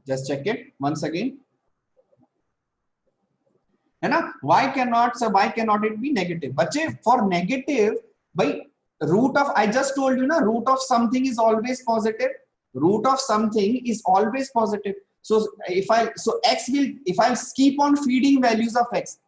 just check it once again. है ना? Why cannot it be negative? बच्चे for negative by root of, I just told you ना, root of something is always positive. Root of something is always positive. So if I keep on feeding values of x,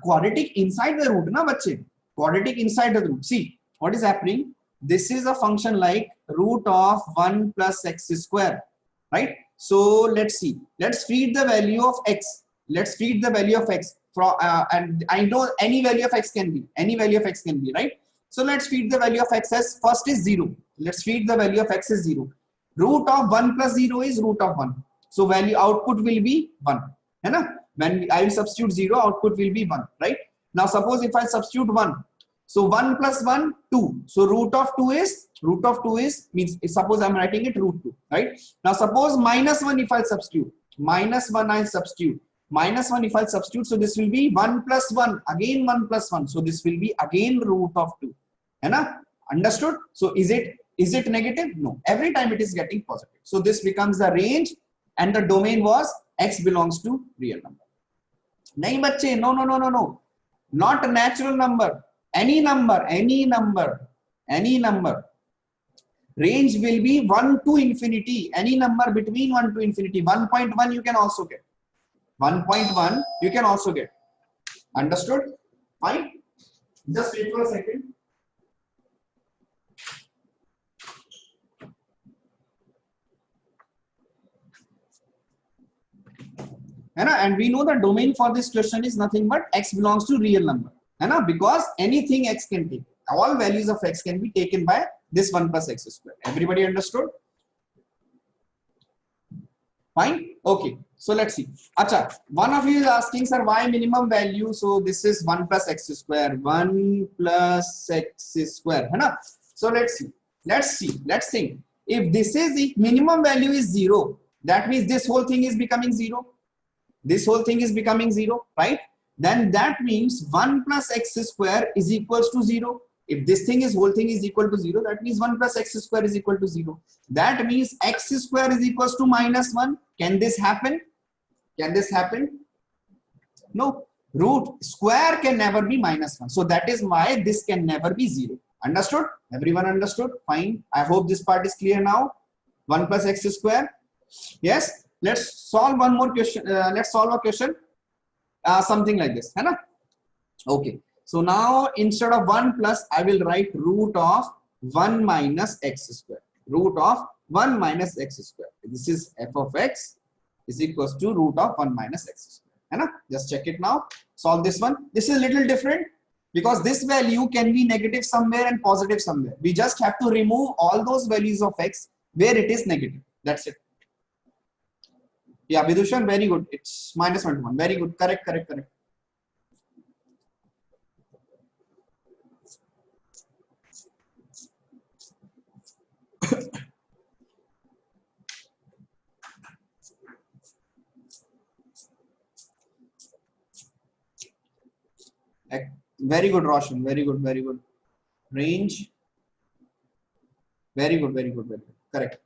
quadratic inside the root ना बच्चे, quadratic inside the root. See what is happening. This is a function like root of 1 plus x square, right? So let's see. Let's feed the value of x. Let's feed the value of x from and I know any value of x can be, right? So let's feed the value of x as first is 0. Let's feed the value of x as 0. Root of 1 plus 0 is root of 1. So value output will be 1. है ना? When I will substitute 0, output will be 1, right? Now suppose if I substitute 1. So 1 plus 1, 2. So root of 2 is means suppose I'm writing it root 2, right? Now suppose minus 1 if I substitute. Minus 1 I substitute. Minus 1 if I substitute. So this will be 1 plus 1. Again 1 plus 1. So this will be again root of 2. है ना? Understood? So is it negative? No. Every time it is getting positive. So this becomes the range and the domain was x belongs to real number. नहीं बच्चे, no. Not a natural number. Any number. Range will be 1 to infinity. Any number between 1 to infinity. 1.1 you can also get. 1.1 you can also get. Understood? Fine. Just wait for a second. And we know the domain for this question is nothing but x belongs to real number. Because anything x can take. All values of x can be taken by this 1 plus x square. Everybody understood? Fine. Okay. So let's see. Acha, one of you is asking, sir, why minimum value? So this is 1 plus x square. 1 plus x square. So let's see. Let's think. If this is the minimum value is 0, that means this whole thing is becoming 0. This whole thing is becoming 0, right? Then that means 1 plus x square is equals to 0. If this whole thing is equal to 0, that means 1 plus x square is equal to 0. That means x square is equals to minus 1. Can this happen? No. Root square can never be minus 1. So that is why this can never be 0. Understood? Everyone understood? Fine. I hope this part is clear now. 1 plus x square. Yes. Let's solve one more question. Let's solve a question. Something like this. Okay. So now instead of 1 plus, I will write root of 1 minus x square. Root of 1 minus x square. This is f of x is equals to root of 1 minus x square. Just check it now. Solve this one. This is a little different because this value can be negative somewhere and positive somewhere. We just have to remove all those values of x where it is negative. That's it. Yeah, Vidushan, very good. It's minus 1 to 1. Very good. Correct. Very good, Roshan. Very good. Range. Very good. Correct.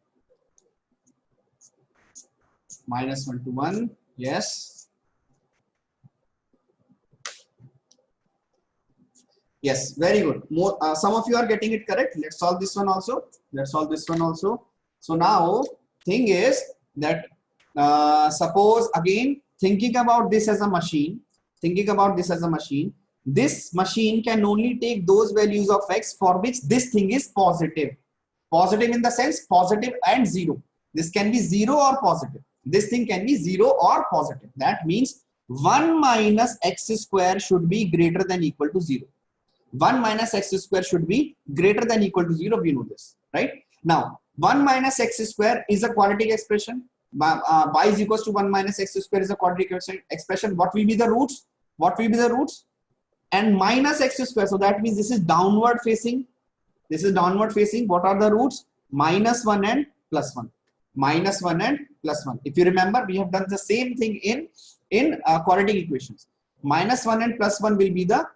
Minus 1 to 1. Yes. Yes, very good. More, some of you are getting it correct. Let's solve this one also. So now, thing is that suppose again thinking about this as a machine. This machine can only take those values of x for which this thing is positive. Positive in the sense positive and 0. This can be 0 or positive. This thing can be 0 or positive. That means 1 minus x square should be greater than equal to 0. 1 minus x square should be greater than equal to 0. We know this, right? Now, 1 minus x square is a quadratic expression. Y is equals to 1 minus x square is a quadratic expression. What will be the roots? And minus x square. So that means this is downward facing. What are the roots? Minus 1 and plus 1. If you remember, we have done the same thing in quadratic equations. Minus 1 and plus 1 will be the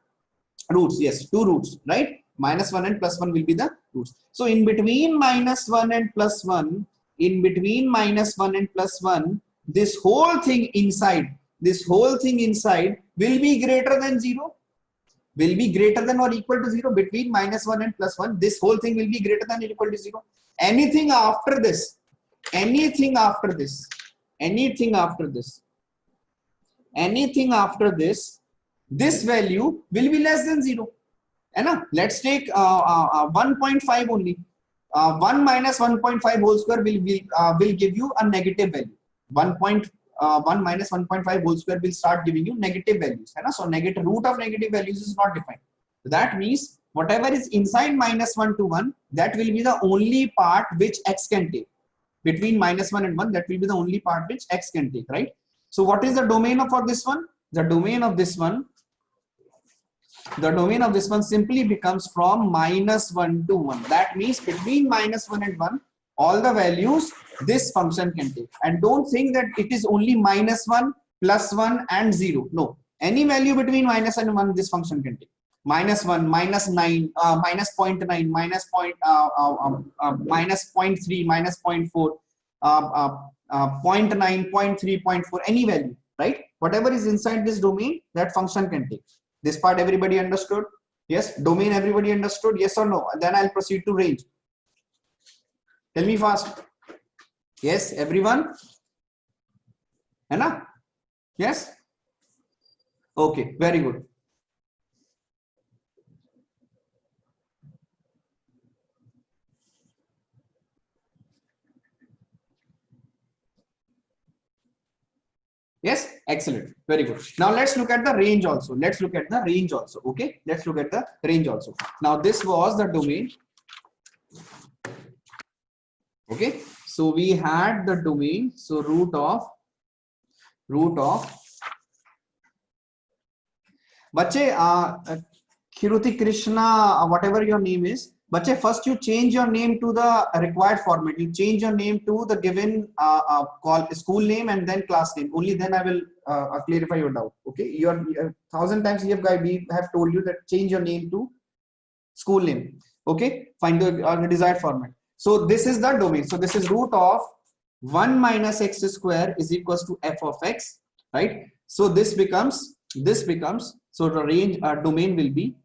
roots. Yes, two roots, right? Minus 1 and plus 1 will be the roots. So in between minus 1 and plus 1, in between -1 and +1, this whole thing inside, will be greater than 0, will be greater than or equal to 0. Between -1 and +1, this whole thing will be greater than or equal to 0. Anything after this, anything after this, this value will be less than 0. Let's take 1.5 only. 1 minus 1.5 whole square will give you a negative value. 1 minus 1.5 whole square will start giving you negative values. So negative root of negative values is not defined. That means whatever is inside -1 to 1, that will be the only part which x can take. Between -1 and 1, that will be the only part which x can take, right? So what is the domain for this one? The domain of this one simply becomes from -1 to 1. That means between -1 and 1, all the values this function can take. And don't think that it is only -1, +1 and 0. No, any value between -1 and 1 this function can take. -1, -9, -0.9, -0.3, -0.4, 0.9, 0.3, 0.4, any value, right? Whatever is inside this domain, that function can take. This part everybody understood? Yes. Domain everybody understood? Yes or no? Then I'll proceed to range. Tell me fast. Yes, everyone? Anna? Yes? Okay, very good. Yes, excellent, very good. Now let's look at the range also. Okay, let's look at the range also. Now this was the domain. Okay, so we had the domain. So root of Bache, Kiruti Krishna, whatever your name is, Bache, first you change your name to the required format. You change your name to the given school name and then class name. Only then I will clarify your doubt. Okay, you are 1,000 times we have told you that change your name to school name. Okay, find the desired format. So this is the domain. So this is root of 1 minus x square is equals to f of x, right? So this becomes, so the range domain will be,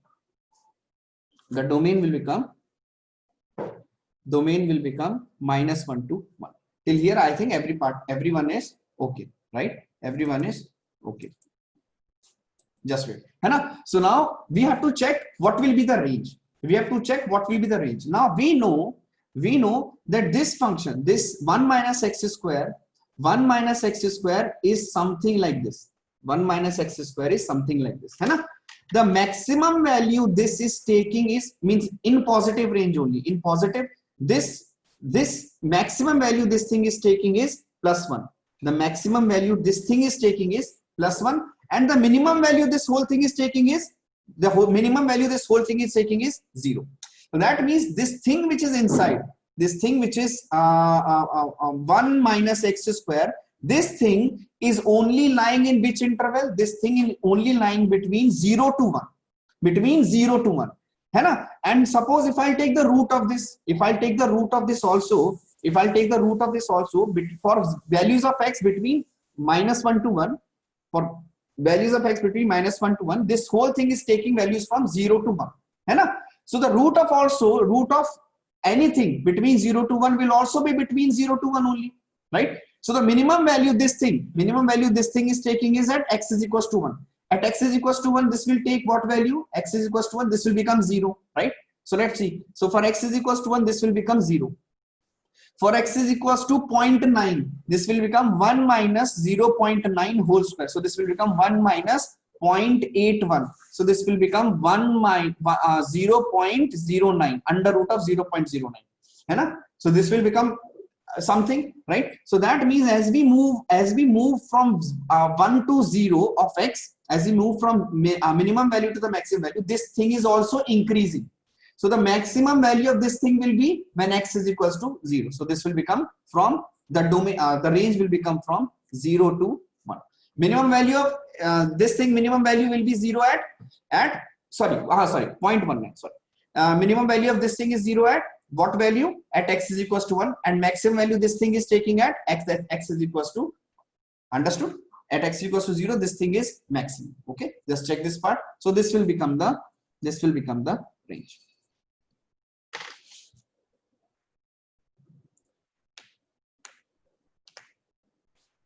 the domain will become -1 to 1. Till here I think everyone is okay, right? Everyone is okay. Just wait. So now we have to check what will be the range. Now we know that this function, this 1 minus x square is something like this. 1 minus x square is something like this. The maximum value this is taking is, means in positive range only. In positive, this maximum value this thing is taking is +1. The maximum value this thing is taking is +1, and the minimum value this whole thing is taking is, is 0. So that means this thing which is inside, this thing which is 1 minus x square, this thing is only lying in which interval? This thing is only lying between 0 to 1. Between 0 to 1. And suppose if I take the root of this, also, for values of x between -1 to 1, for values of x between -1 to 1, this whole thing is taking values from 0 to 1. So the root of anything between 0 to 1 will also be between 0 to 1 only, right? So the minimum value this thing is taking is at x is equals to 1. At x is equals to 1, this will take what value? X is equals to 1, this will become 0, right? So let's see. So for x is equals to 1, this will become 0. For x is equals to 0.9, this will become 1 minus 0.9 whole square. So this will become 1 minus 0.81. So this will become 0.09, under root of 0.09. So this will become something, right? So that means as we move from 1 to 0 of x, as we move from minimum value to the maximum value, this thing is also increasing. So the maximum value of this thing will be when x is equals to 0. So this will become from the domain, the range will become from 0 to 1. Minimum value of this thing, minimum value will be 0 at 0.19. Sorry, minimum value of this thing is 0 at what value at x is equals to 1, and maximum value this thing is taking at x is equals to, understood, at x equals to 0 this thing is maximum. Okay, just check this part. So this will become the range.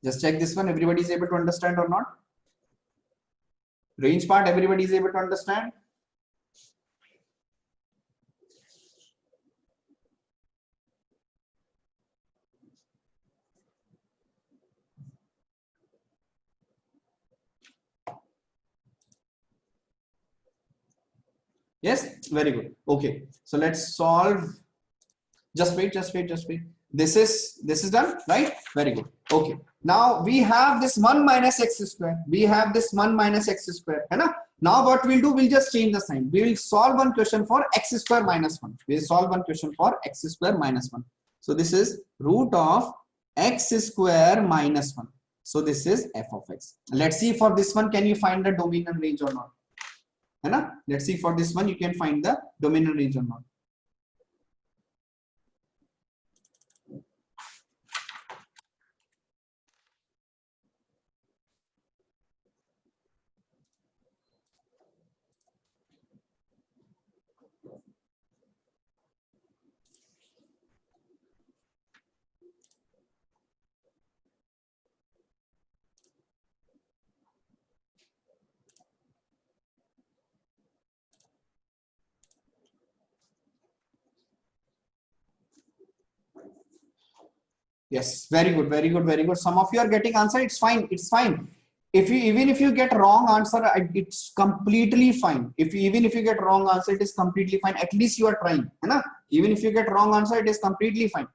Just check this one, everybody is able to understand or not? Range part, everybody is able to understand? Yes, very good. Okay, so let's solve. Just wait. This is done, right? Very good. Okay, now we have this 1 minus x square. We have this 1 minus x square. Hai na? Now what we'll do, we'll just change the sign. We will solve one question for x square minus 1. We'll solve one question for x square minus 1. So this is root of x square minus 1. So this is f of x. Let's see for this one, can you find the domain and range or not? Hai na? Let's see for this one, you can find the domain and range or not. Yes, very good. Some of you are getting answer. It's fine. If you, even if you get wrong answer, it's completely fine. Even if you get wrong answer, it is completely fine. At least you are trying. Hai na? Even if you get wrong answer, it is completely fine.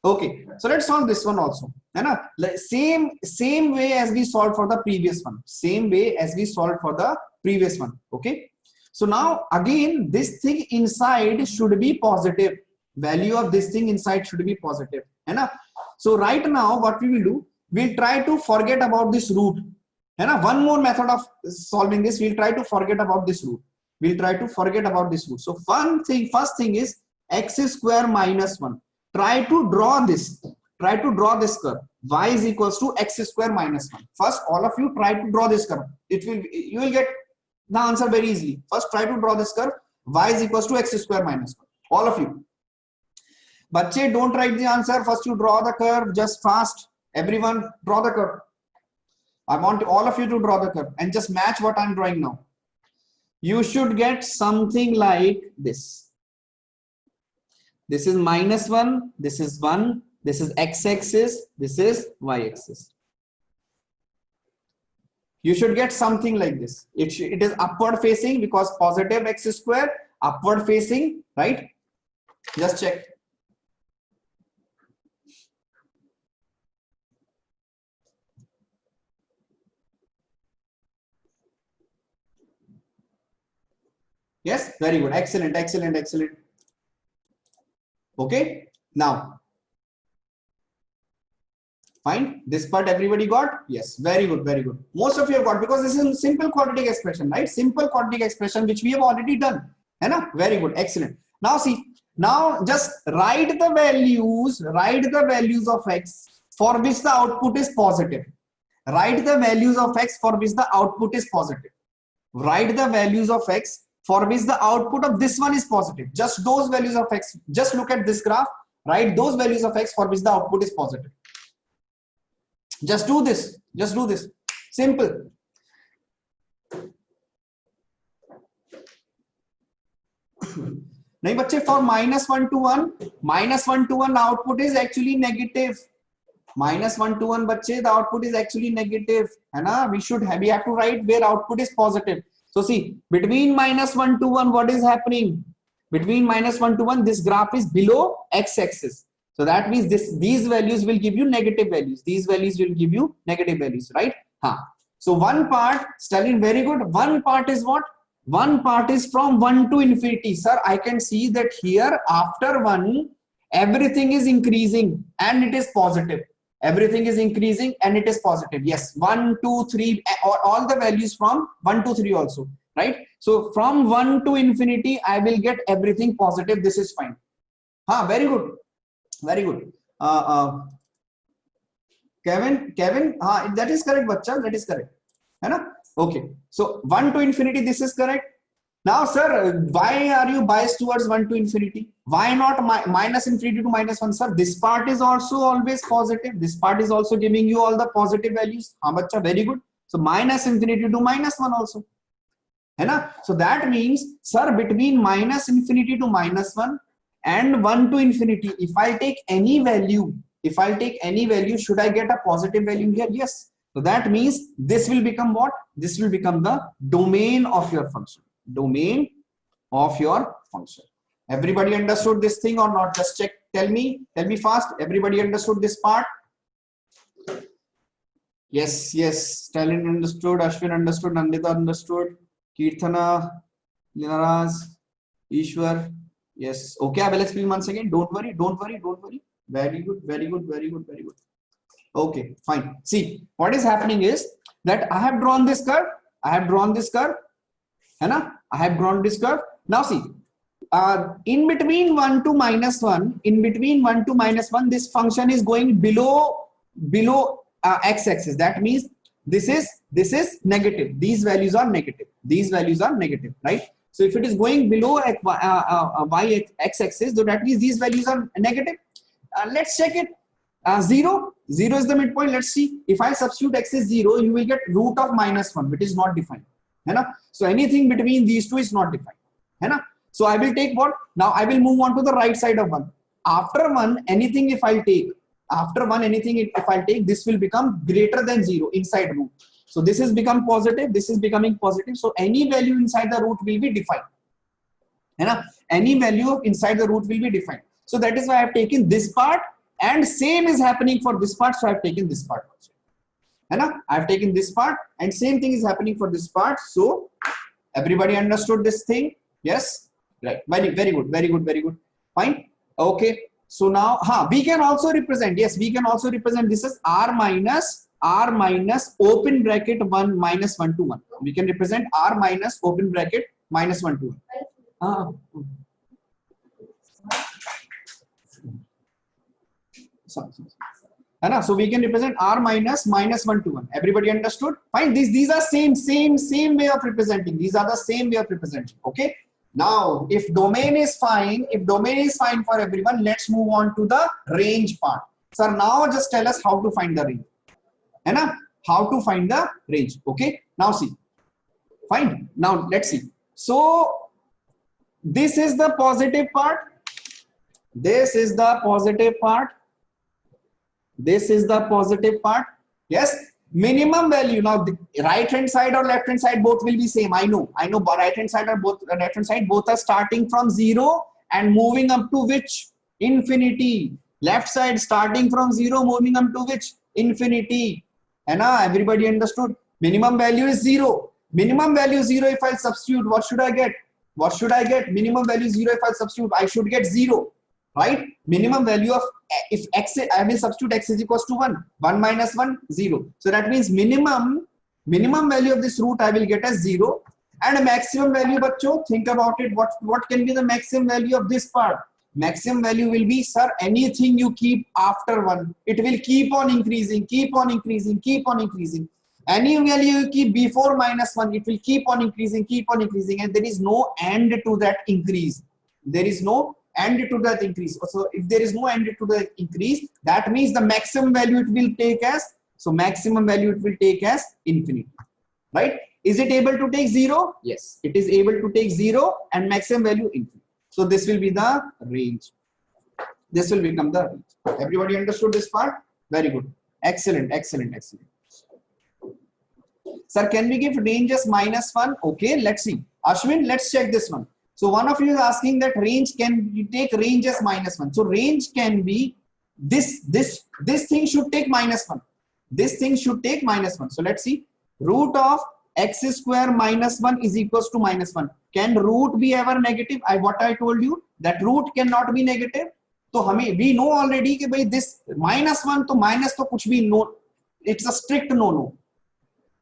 Okay, so let's solve this one also. Hai na? Same way as we solved for the previous one. Okay. So now again, this thing inside should be positive. Value of this thing inside should be positive. Hai na? So right now what we will do, we'll try to forget about this root. Hai na? One more method of solving this, we'll try to forget about this root. So first thing is x square minus 1. Try to draw this curve. Y is equals to x square minus 1. First, all of you try to draw this curve. You will get the answer very easily. First, try to draw this curve. Y is equals to x square minus 1. All of you. Bache, don't write the answer. First, you draw the curve. Just fast. Everyone, draw the curve. I want all of you to draw the curve and just match what I'm drawing now. You should get something like this. This is minus 1. This is 1. This is x-axis. This is y-axis. You should get something like this. It is upward facing because positive x square, upward facing, right? Just check. Yes, very good. Excellent. Okay, now fine. This part everybody got? Yes, very good. Most of you have got, because this is a simple quadratic expression, right? Simple quadratic expression which we have already done. Hai na? Very good, excellent. Now see, now just write the values of x for which the output is positive. Write the values of x for which the output is positive. Write the values of x for which the output of this one is positive. Just those values of x. Just look at this graph. Write those values of x for which the output is positive. Just do this. Simple. Nahi bache, for minus 1 to 1 output is actually negative. Minus 1 to 1 bache, the output is actually negative. Hai na? We have to write where output is positive. So see, between minus 1 to 1, what is happening? Between minus 1 to 1, this graph is below x-axis. So that means these values will give you negative values. These values will give you negative values, right? So one part, Stalin, very good. One part is what? One part is from 1 to infinity. Sir, I can see that here after 1, everything is increasing and it is positive. Everything is increasing and it is positive. Yes, 1, 2, 3, all the values from 1 to 3 also, right? So from 1 to infinity, I will get everything positive. This is fine. हाँ, very good, very good. Kevin, हाँ, that is correct, बच्चा, that is correct, है ना? Okay, so 1 to infinity, this is correct. Now, sir, why are you biased towards 1 to infinity? Why not minus infinity to minus 1? Sir, this part is also always positive. This part is also giving you all the positive values. हाँ बच्चा, very good. So minus infinity to minus 1 also. है ना? So that means, sir, between minus infinity to minus 1 and 1 to infinity, if I take any value, should I get a positive value here? Yes. So that means this will become what? This will become the domain of your function. Domain of your function. Everybody understood this thing or not? Just check. Tell me fast. Everybody understood this part? Yes. Stalin understood. Ashwin understood. Nandita understood. Kirtana, Linaraz, Ishwar. Yes. Okay, I will explain once again. Don't worry. Very good. Okay, fine. See, what is happening is that I have drawn this curve. है ना? I have drawn this curve. Now see, in between 1 to minus 1, this function is going below x-axis. That means this is negative. These values are negative, right? So if it is going below x-axis, so that means these values are negative. Let's check it. 0 is the midpoint. Let's see. If I substitute x is 0, you will get root of minus 1, which is not defined. है ना? So anything between these two is not defined. है ना? So I will take what? Now I will move on to the right side of 1. After 1, anything if I take, this will become greater than 0 inside root. So this is become positive. This is becoming positive. So any value inside the root will be defined. है ना? Any value inside the root will be defined. So that is why I have taken this part, and same is happening for this part. So I have taken this part also. है ना? I have taken this part, and same thing is happening for this part. So everybody understood this thing? Yes, right. Very good. Fine. Okay. So now, we can also represent. Yes, we can also represent this as r minus open bracket 1 minus 1 to 1. We can represent r minus open bracket minus 1 to 1. So we can represent r minus 1 to 1. Everybody understood? Fine. These are same way of representing. These are the same way of representing. Okay. Now, if domain is fine for everyone, let's move on to the range part. Sir, now just tell us how to find the range. है ना? How to find the range. Okay. Now see. Fine. Now let's see. So this is the positive part. This is the positive part. Yes. Minimum value. Now the right hand side or left hand side both will be same. I know right hand side or left hand side both are starting from 0 and moving up to which? Infinity. Left side starting from 0 moving up to which? Infinity. And everybody understood? Minimum value is 0. Minimum value 0. If I substitute, what should I get? Minimum value 0. If I substitute, I should get 0. Right? Minimum value of, if x, I will substitute x is equals to 1. 1 minus 1, 0. So that means minimum value of this root I will get as 0. And maximum value, bachcho, think about it. What can be the maximum value of this part? Maximum value will be, sir, anything you keep after 1. It will keep on increasing. Any value you keep before minus 1, it will keep on increasing. And there is no end to that increase. So if there is no end to the increase, that means the maximum value it will take as, infinity. Right? Is it able to take 0? Yes, it is able to take 0 and maximum value infinity. So this will be the range. This will become the range. Everybody understood this part? Very good. Excellent. Sir, can we give range as -1? Okay, let's see. Ashwin, let's check this one. So one of you is asking that range, can you take range as -1? So range can be this thing should take -1. This thing should take -1. So let's see. Root of x square minus 1 is equals to -1. Can root be ever negative? What I told you, that root cannot be negative. So we know already कि भाई this -1 तो minus तो कुछ भी no, it's a strict no.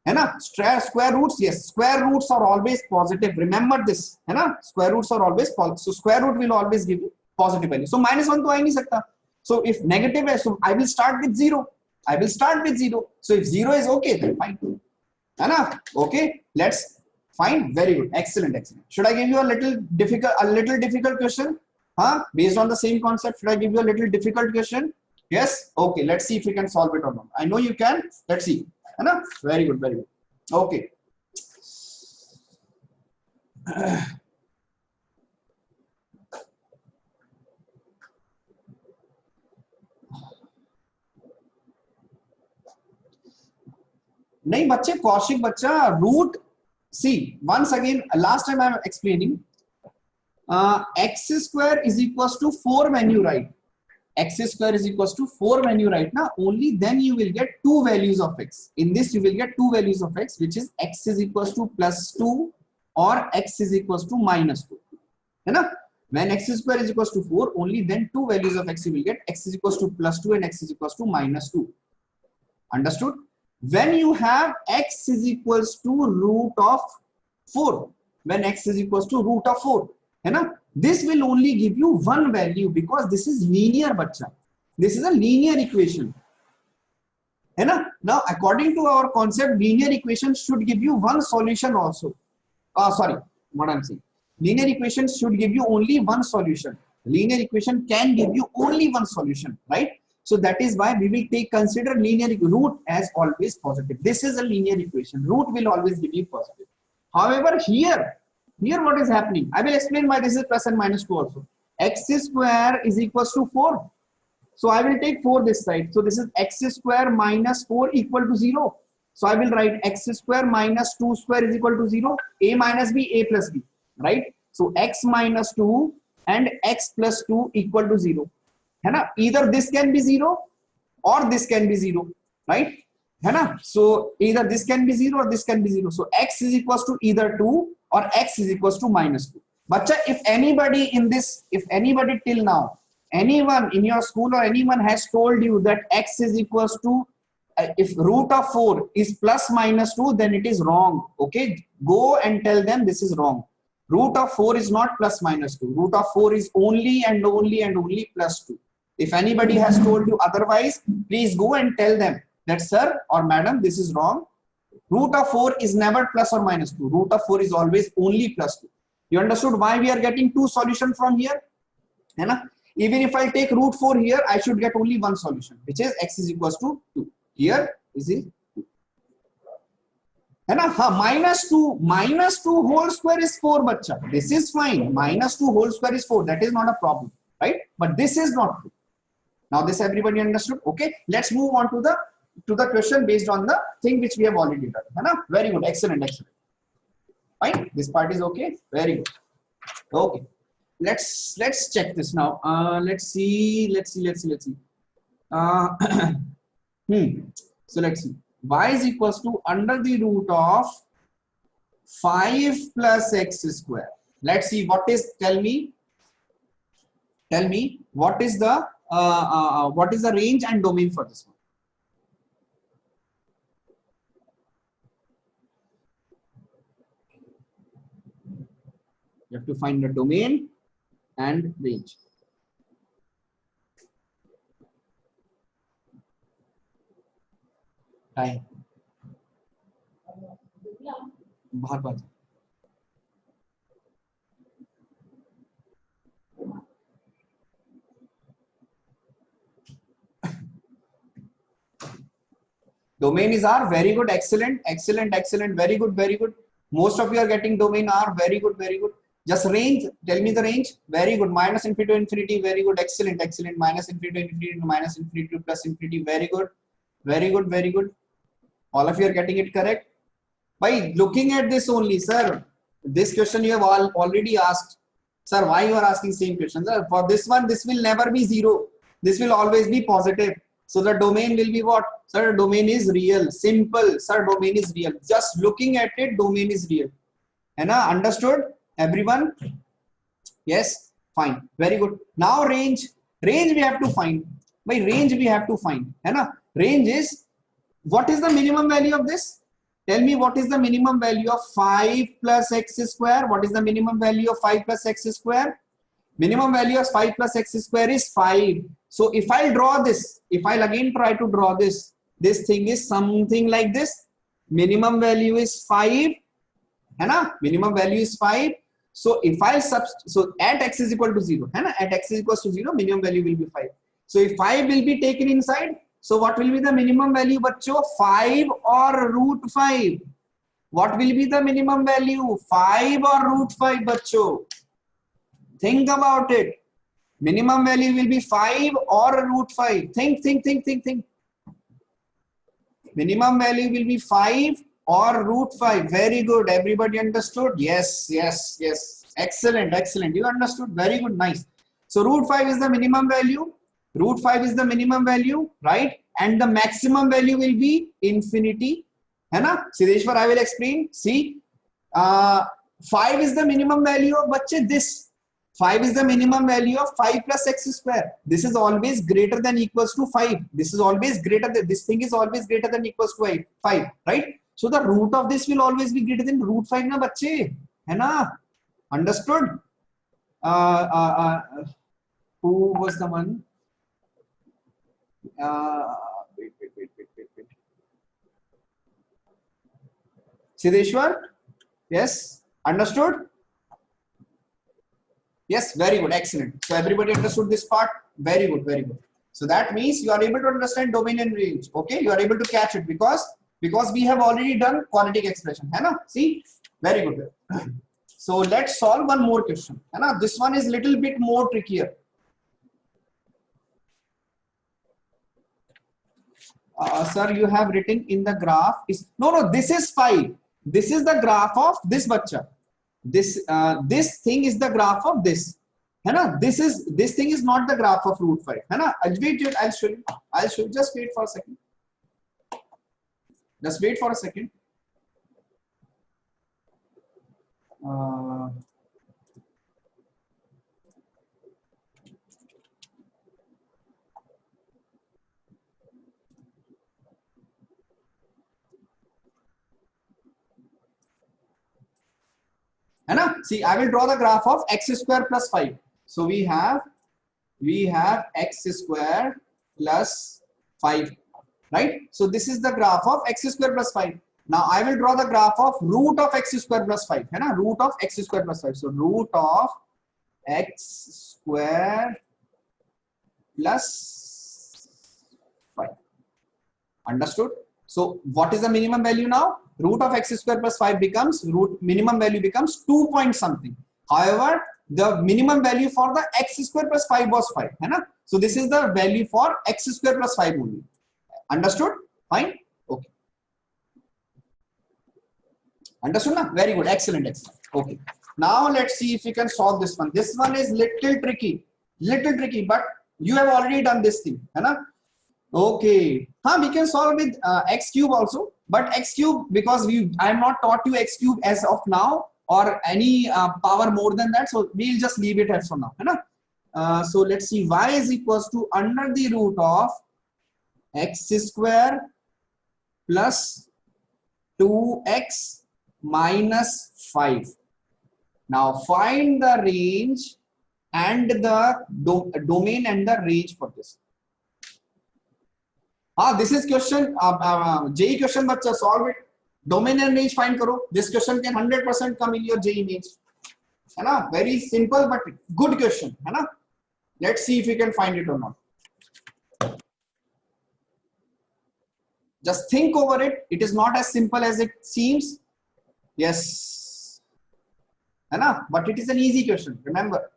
है ना? Square roots, yes, square roots are always positive. Remember this, है ना? Square roots are always positive. So square root will always give you positive value. So -1 तो आ ही नहीं सकता. So if negative है, so I will start with 0. I will start with 0. So if 0 is okay, then fine. है ना? Okay, let's find. Very good, excellent, excellent. Should I give you a little difficult question? Huh? Based on the same concept, should I give you a little difficult question? Yes. Okay, let's see if we can solve it or not. I know you can. Let's see. है ना? Very good, very good. Okay. नहीं बच्चे, कौशिक बच्चा, root, see once again, last time I am explaining, x square is equals to 4 when you write x square is equals to 4 when you write, now only then you will get two values of x. In this you will get two values of x, which is x is equals to +2 or x is equals to -2, है ना? When x square is equals to 4, only then two values of x you will get, x is equals to +2 and x is equals to -2. Understood? When you have x is equals to root of 4, when x is equals to root of 4, है ना? This will only give you one value because this is linear, बच्चा. This is a linear equation, है ना? Now, according to our concept, linear equation should give you one solution also. Sorry, what I'm saying. Linear equation should give you only one solution. Linear equation can give you only one solution, right? So that is why we will consider linear root as always positive. This is a linear equation. Root will always give you positive. However, here what is happening? I will explain why this is plus and -2 also. X square is equals to 4. So I will take 4 this side. So this is x square minus 4 equal to 0. So I will write x square minus 2 square is equal to 0. A minus b, a plus b, right? So x minus 2 and x plus 2 equal to 0. है ना? Either this can be 0 or this can be 0, right? है ना? So either this can be 0 or this can be 0. So x is equals to either 2 or x is equals to -2. But if anybody till now, anyone in your school or anyone has told you that x is equals to if root of 4 is plus -2, then it is wrong. Okay, go and tell them this is wrong. Root of 4 is not plus -2. Root of 4 is only and only and only +2. If anybody has told you otherwise, please go and tell them that sir or madam, this is wrong. Root of 4 is never plus or -2. Root of 4 is always only +2. You understood why we are getting two solutions from here? है ना? Even if I take root 4 here, I should get only one solution, which is x is equals to 2. Here is it 2. है ना? हाँ, -2 whole square is 4 बच्चा. This is fine. -2 whole square is 4. That is not a problem, right? But this is not true. Now this everybody understood? Okay, let's move on to the question based on the thing which we have already done. है ना? Very good, excellent, excellent. Fine, this part is okay. Very good. Okay, let's check this now. Let's see. So let's see. Y is equals to under the root of 5 plus x square. Let's see what is. Tell me what is the range and domain for this one? You have to find the domain and range. Time. बाहर domain is R. Very good, excellent, very good. Most of you are getting domain R. Very good. Just range, tell me the range. Very good. -∞ to infinity. Very good, excellent. -∞ to infinity to -∞ to plus infinity. Very good. All of you are getting it correct. By looking at this only, sir, this question you have already asked. Sir, why you are asking same question? Sir, for this one, this will never be 0. This will always be positive. So the domain will be what? Sir, domain is real. Simple. Sir, domain is real. Just looking at it, domain is real. Hai na? Understood? Everyone? Yes? Fine. Very good. Now range. Range we have to find. By range we have to find. Hai na? Range is, what is the minimum value of this? Tell me what is the minimum value of 5 plus x square? What is the minimum value of 5 plus x square? Minimum value of 5 plus x square is 5. So if I'll draw this, if I'll again try to draw this, this thing is something like this. Minimum value is 5, है ना? Minimum value is 5. So if I'll so at x is equal to 0, है ना? At x is equal to 0, minimum value will be 5. So if 5 will be taken inside, so what will be the minimum value, बच्चों? 5 or root 5? What will be the minimum value? 5 or root 5, बच्चों? Think about it. Minimum value will be 5 or root 5. Think. Minimum value will be 5 or root 5. Very good. Everybody understood? Yes. Excellent. You understood? Very good. Nice. So root 5 is the minimum value. Root 5 is the minimum value, right? And the maximum value will be infinity. है ना? Siddheshwar, I will explain. See, 5 is the minimum value of बच्चे this. 5 is the minimum value of 5 plus x square. This is always greater than equals to 5. This is always greater than, this thing is always greater than equals to 5, right? So the root of this will always be greater than root 5 na bachche, hai na? Understood? Who was the one? Wait. Siddheshwar? Yes? Understood? Yes, very good, excellent. So everybody understood this part? Very good. So that means you are able to understand domain and range. Okay, you are able to catch it because we have already done quadratic expression. Hai na? See, very good. So let's solve one more question. Hai na? This one is little bit more trickier. Sir, you have written in the graph is no. This is 5. This is the graph of this bacha. This thing is the graph of this, है ना? This thing is not the graph of root 5, है ना? I'll show you. Just wait for a second. है ना? See, I will draw the graph of x square plus 5. So we have x square plus 5, right? So this is the graph of x square plus 5. Now I will draw the graph of root of x square plus 5, है ना? Root of x square plus 5. So root of x square plus 5. Understood? So what is the minimum value now? Root of x square plus 5 becomes, minimum value becomes 2 point something. However, the minimum value for the x square plus 5 was 5. है ना? So this is the value for x square plus 5 only. Understood? Fine? Okay. Understood now? Very good. Excellent. Okay. Now let's see if we can solve this one. This one is little tricky, but you have already done this thing. है ना? Okay. We can solve with x cube also. But x cube, because I am not taught you x cube as of now or any power more than that, so we'll just leave it as for now. So let's see, y is equals to under the root of x square plus 2x minus 5. Now find the range and the domain and the range for this. This is question, JEE question, bachcha, solve it. Domain and range find karo. This question can 100% come in your JEE mains. है ना? Very simple but good question. है ना? Let's see if we can find it or not. Just think over it. It is not as simple as it seems. Yes. है ना? But it is an easy question. Remember.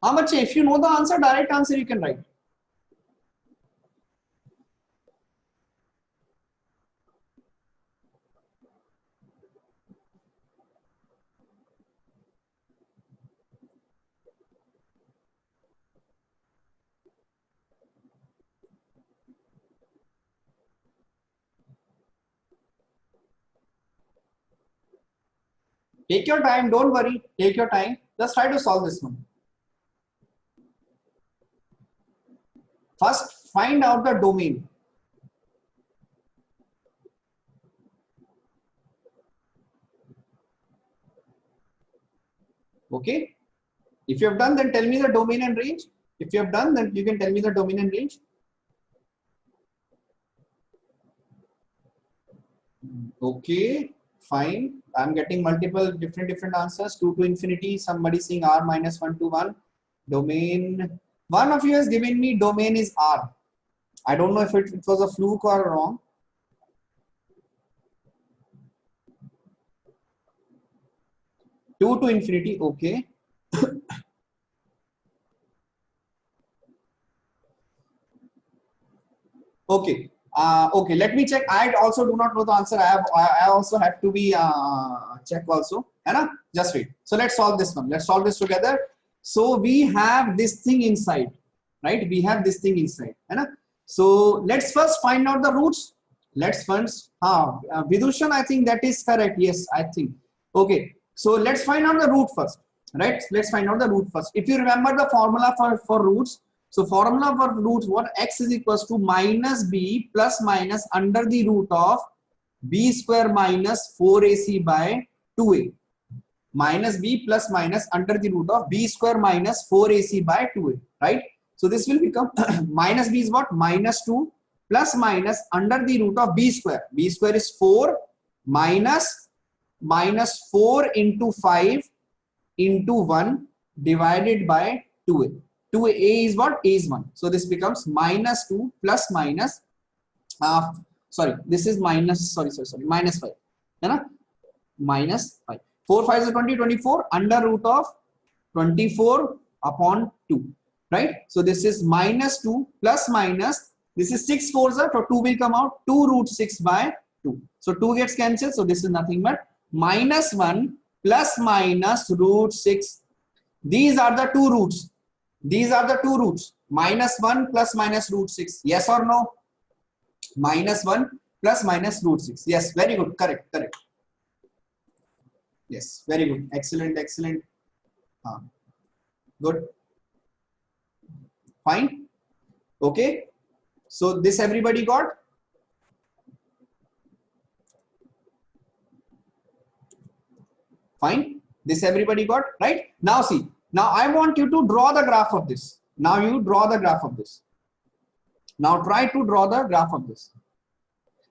How much? If you know the answer, direct answer you can write. Take your time, don't worry, take your time. Just try to solve this one. First, find out the domain. Okay. If you have done, then tell me the domain and range. If you have done, then you can tell me the domain and range. Okay, fine. I'm getting multiple different answers. 2 to infinity. Somebody saying r minus 1 to 1. Domain. One of you has given me domain is r. I don't know if it was a fluke or wrong. Two to infinity. Okay. Okay. Okay, let me check. I also do not know the answer. I also have to be check also. Hai? Just wait. So let's solve this one. Let's solve this together. So we have this thing inside, right? We have this thing inside. Hai? So let's first find out the roots. Let's first. Vidushan, I think that is correct. Yes, I think. Okay. So let's find out the root first. Right? Let's find out the root first. If you remember the formula for roots. So formula for roots, what x is equals to minus b plus minus under the root of b square minus 4ac by 2a. Minus b plus minus under the root of b square minus 4ac by 2a. Right? So this will become minus b is what? Minus 2 plus minus under the root of b square. B square is 4 minus 4 into 5 into 1 divided by 2a. 2a is what? A is 1. So this becomes minus 2 plus minus, this is minus, minus 5. Right? Minus 5. 4 5 is 20, 24 under root of 24 upon 2. Right? So this is minus 2 plus minus, this is 6 4s, so 2 will come out, 2 root 6 by 2. So 2 gets cancelled. So this is nothing but minus 1 plus minus root 6. These are the two roots. These are the two roots. Minus 1 plus minus root 6. Yes or no? Minus 1 plus minus root 6. Yes, very good. Correct. Correct. Yes, very good. Excellent. Excellent. Good. Fine. Okay. So this everybody got? Fine. This everybody got? Right? Now see. Now I want you to draw the graph of this. Now you draw the graph of this. Now try to draw the graph of this.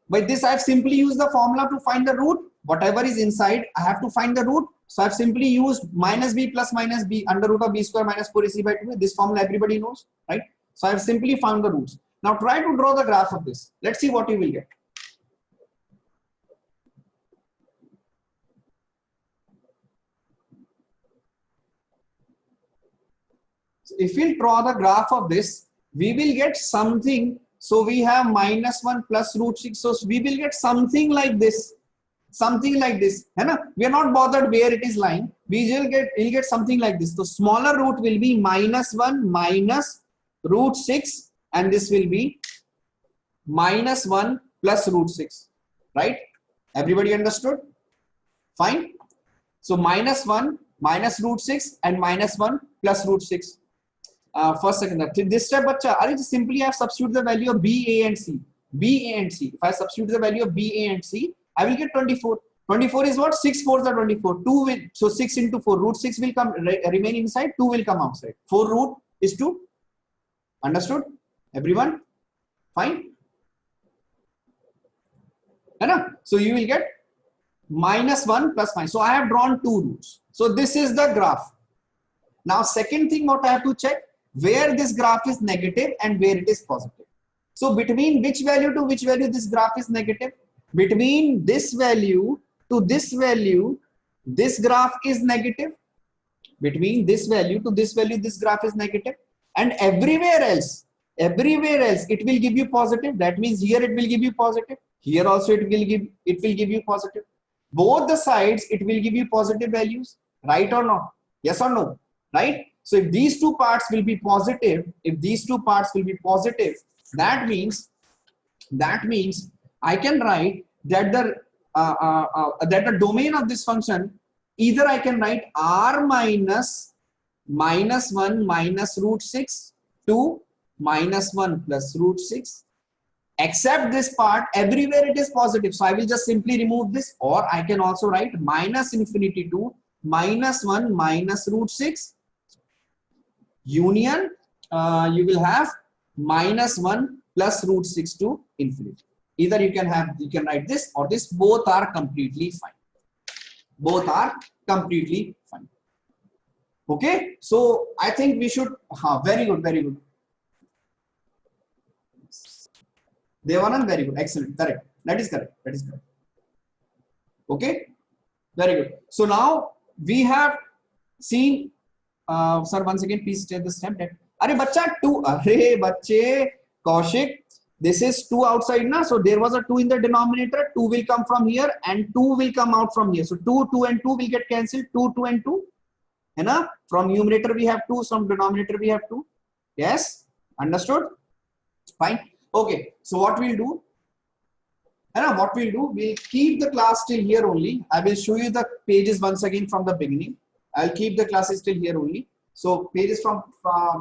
By this I have simply used the formula to find the root. Whatever is inside, I have to find the root. So I have simply used minus b plus minus b under root of b square minus 4ac by 2. This formula everybody knows, right? So I have simply found the roots. Now try to draw the graph of this. Let's see what you will get. So if we draw the graph of this, we will get something. So we have minus 1 plus root 6. So we will get something like this. Something like this. We are not bothered where it is lying. We'll get something like this. So smaller root will be minus 1 minus root 6. And this will be minus 1 plus root 6. Right? Everybody understood? Fine. So minus 1 minus root 6 and minus 1 plus root 6. First, second, this step, I just simply have substitute the value of B, A, and C. B, A, and C. If I substitute the value of B, A, and C, I will get 24. 24 is what? 6 4s are 24. 2 will, so 6 into 4. Root 6 will come remain inside. 2 will come outside. 4 root is 2. Understood? Everyone? Fine? So you will get minus 1 plus minus. So I have drawn two roots. So this is the graph. Now second thing what I have to check, where this graph is negative and where it is positive. So between which value to which value this graph is negative? Between this value to this value, this graph is negative. Between this value to this value, this graph is negative. And everywhere else, it will give you positive. That means here it will give you positive. Here also it will give you positive. Both the sides it will give you positive values. Right or not? Yes or no? Right? So if these two parts will be positive, that means I can write that the domain of this function either I can write r minus -1 minus root 6 to -1 plus root 6, except this part everywhere it is positive, so I will just simply remove this, or I can also write minus infinity to -1 minus root 6 union you will have -1 plus root 6 to infinity. Either you can write this or this, both are completely fine. Both are completely fine. Okay, so I think we should, very good, very good. Devanand, very good, excellent, correct. That is correct, that is correct. Okay, very good. So now we have seen, sir, once again, please take the step that, अरे बच्चा 2, अरे बच्चे Kaushik, this is 2 outside na, so there was a 2 in the denominator, 2 will come from here and 2 will come out from here, so 2, 2 and 2 will get cancelled, 2, 2 and 2, है ना, from numerator we have 2, from denominator we have 2, yes, understood, fine. Okay, so what we'll do, what we'll do, we'll keep the class till here only. I will show you the pages once again from the beginning. I'll keep the classes till here only. So pages from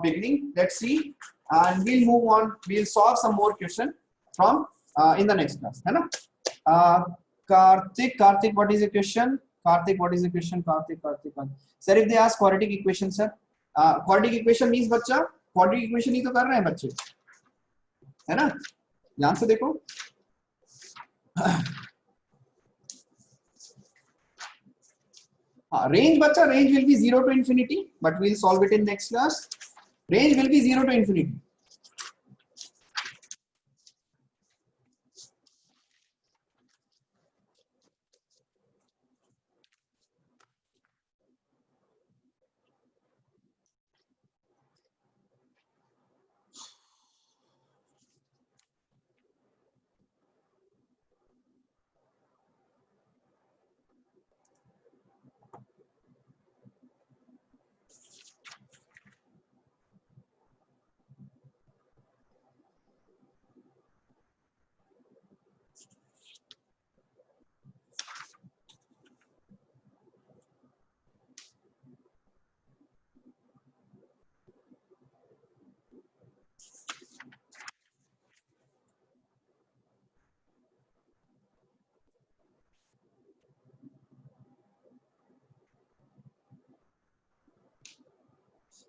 beginning, let's see, and we'll move on. We'll solve some more question from in the next class. Karthik, what is the question? Karthik, what is the question? Karthik. Sir, if they ask quadratic equation, sir, quadratic equation means बच्चा quadratic equation ही तो कर रहे हैं बच्चे, है ना? ध्यान से देखो. Range bacha, range will be 0 to infinity, but we'll solve it in next class. Range will be 0 to infinity.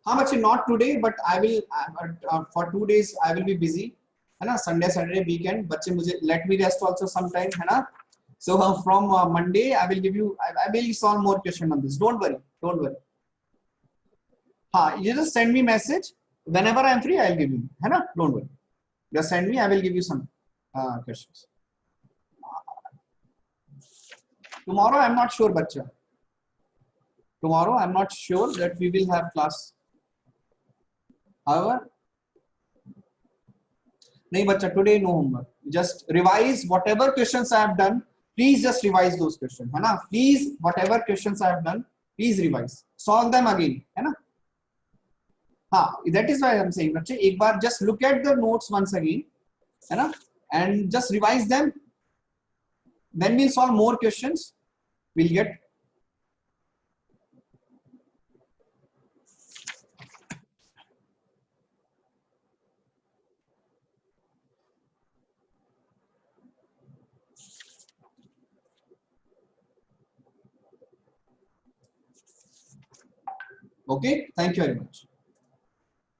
हाँ बच्चे, not today, but I will for 2 days I will be busy, है ना, Sunday, Saturday, weekend. बच्चे मुझे let me rest also sometime, है ना. So from Monday I will give you, I will solve more question on this. Don't worry, don't worry. हाँ, you just send me message whenever I am free. I will give you, है ना. Don't worry. Just send me. I will give you some questions. Tomorrow I am not sure, बच्चा. Tomorrow I am not sure that we will have class. However, नहीं बच्चा, today no homework. Just revise whatever questions I have done. Please just revise those questions, है ना. Please, whatever questions I have done, please revise. Solve them again, है ना. हाँ, that is why I am saying बच्चे, एक बार just look at the notes once again, है ना, and just revise them. Then we'll solve more questions. We'll get. Okay, thank you very much.